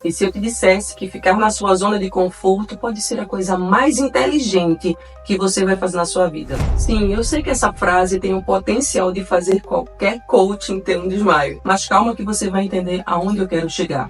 E se eu te dissesse que ficar na sua zona de conforto pode ser a coisa mais inteligente que você vai fazer na sua vida? Sim, eu sei que essa frase tem o potencial de fazer qualquer coaching ter um desmaio. Mas calma que você vai entender aonde eu quero chegar.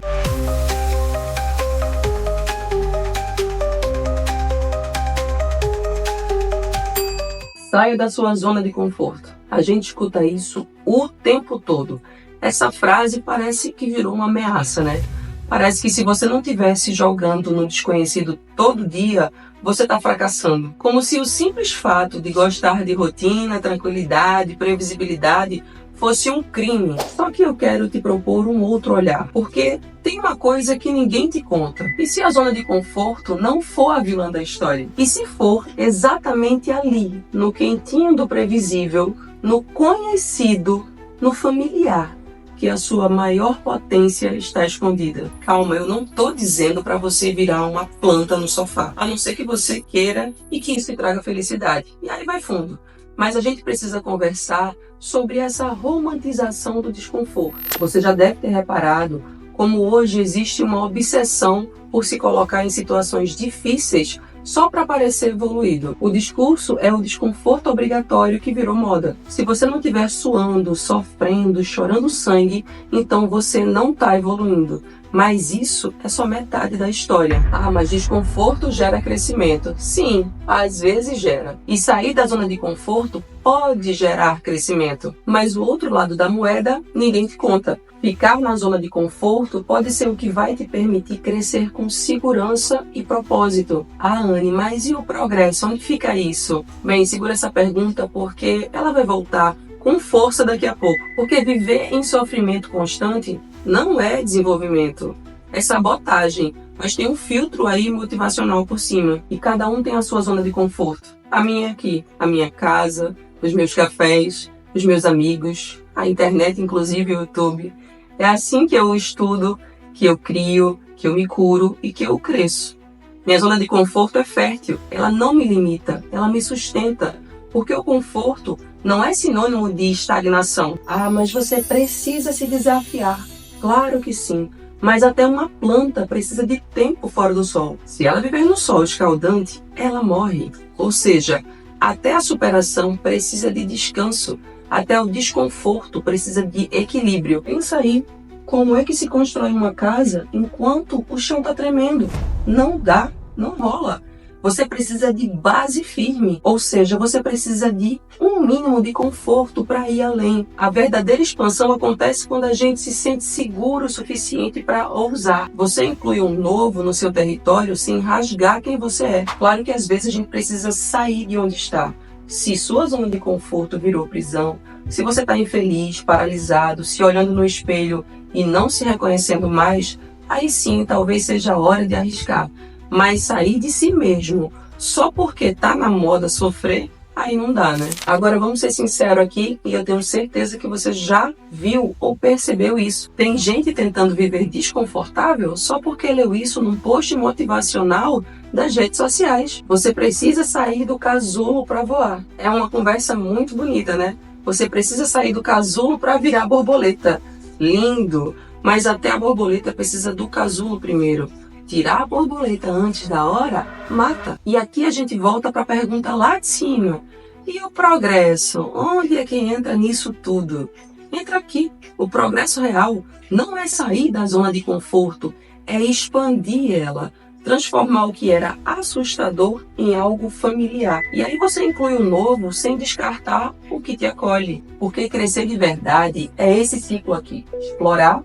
Saia da sua zona de conforto. A gente escuta isso o tempo todo. Essa frase parece que virou uma ameaça, né? Parece que se você não estivesse jogando no desconhecido todo dia, você está fracassando. Como se o simples fato de gostar de rotina, tranquilidade, previsibilidade fosse um crime. Só que eu quero te propor um outro olhar, porque tem uma coisa que ninguém te conta. E se a zona de conforto não for a vilã da história? E se for exatamente ali, no quentinho do previsível, no conhecido, no familiar, que a sua maior potência está escondida? Calma, eu não estou dizendo para você virar uma planta no sofá, a não ser que você queira e que isso te traga felicidade. E aí vai fundo. Mas a gente precisa conversar sobre essa romantização do desconforto. Você já deve ter reparado como hoje existe uma obsessão por se colocar em situações difíceis só para parecer evoluído. O discurso é o desconforto obrigatório que virou moda. Se você não estiver suando, sofrendo, chorando sangue, então você não está evoluindo. Mas isso é só metade da história. Ah, mas desconforto gera crescimento. Sim, às vezes gera. E sair da zona de conforto pode gerar crescimento. Mas o outro lado da moeda, ninguém te conta. Ficar na zona de conforto pode ser o que vai te permitir crescer com segurança e propósito. Ah, Anne, mas e o progresso? Onde fica isso? Bem, segura essa pergunta porque ela vai voltar com força daqui a pouco. Porque viver em sofrimento constante não é desenvolvimento, é sabotagem. Mas tem um filtro aí motivacional por cima. E cada um tem a sua zona de conforto. A minha é aqui, a minha casa, os meus cafés, os meus amigos, a internet, inclusive o YouTube. É assim que eu estudo, que eu crio, que eu me curo e que eu cresço. Minha zona de conforto é fértil, ela não me limita, ela me sustenta. Porque o conforto não é sinônimo de estagnação. Ah, mas você precisa se desafiar. Claro que sim, mas até uma planta precisa de tempo fora do sol. Se ela viver no sol escaldante, ela morre. Ou seja, até a superação precisa de descanso. Até o desconforto precisa de equilíbrio. Pensa aí, como é que se constrói uma casa enquanto o chão está tremendo? Não dá, não rola. Você precisa de base firme, ou seja, você precisa de um mínimo de conforto para ir além. A verdadeira expansão acontece quando a gente se sente seguro o suficiente para ousar. Você inclui um novo no seu território sem rasgar quem você é. Claro que às vezes a gente precisa sair de onde está. Se sua zona de conforto virou prisão, se você está infeliz, paralisado, se olhando no espelho e não se reconhecendo mais, aí sim talvez seja a hora de arriscar. Mas sair de si mesmo só porque tá na moda sofrer, aí não dá, né? Agora vamos ser sinceros aqui, e eu tenho certeza que você já viu ou percebeu isso. Tem gente tentando viver desconfortável só porque leu isso num post motivacional das redes sociais. Você precisa sair do casulo para voar. É uma conversa muito bonita, né? Você precisa sair do casulo para virar borboleta. Lindo! Mas até a borboleta precisa do casulo primeiro. Tirar a borboleta antes da hora, mata. E aqui a gente volta para a pergunta lá de cima. E o progresso? Onde é que entra nisso tudo? Entra aqui. O progresso real não é sair da zona de conforto, é expandir ela. Transformar o que era assustador em algo familiar. E aí você inclui o novo sem descartar o que te acolhe. Porque crescer de verdade é esse ciclo aqui. Explorar,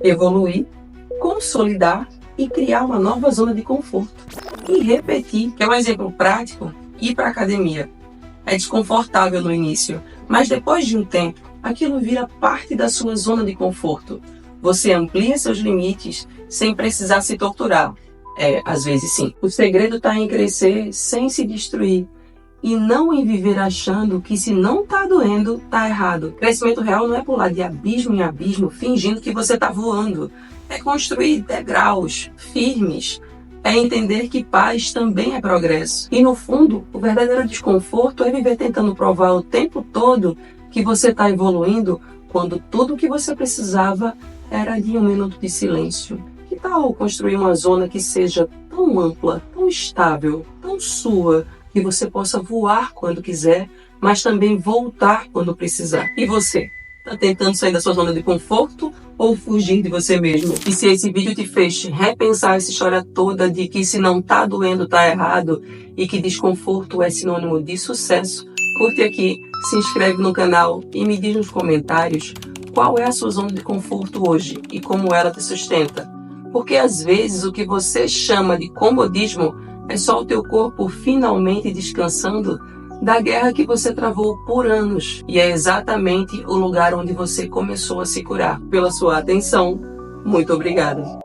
evoluir, consolidar e criar uma nova zona de conforto. E repetir, que é um exemplo prático, ir para a academia. É desconfortável no início, mas depois de um tempo, aquilo vira parte da sua zona de conforto. Você amplia seus limites sem precisar se torturar. Às vezes sim. O segredo está em crescer sem se destruir. E não em viver achando que se não está doendo, está errado. Crescimento real não é pular de abismo em abismo, fingindo que você está voando. É construir degraus firmes. É entender que paz também é progresso. E no fundo, o verdadeiro desconforto é viver tentando provar o tempo todo que você está evoluindo, quando tudo o que você precisava era de um minuto de silêncio. Que tal construir uma zona que seja tão ampla, tão estável, tão sua, que você possa voar quando quiser, mas também voltar quando precisar? E você? Está tentando sair da sua zona de conforto ou fugir de você mesmo? E se esse vídeo te fez repensar essa história toda de que se não tá doendo, tá errado, e que desconforto é sinônimo de sucesso, curte aqui, se inscreve no canal e me diz nos comentários qual é a sua zona de conforto hoje e como ela te sustenta. Porque às vezes o que você chama de comodismo é só o teu corpo finalmente descansando da guerra que você travou por anos. E é exatamente o lugar onde você começou a se curar. Pela sua atenção, muito obrigada.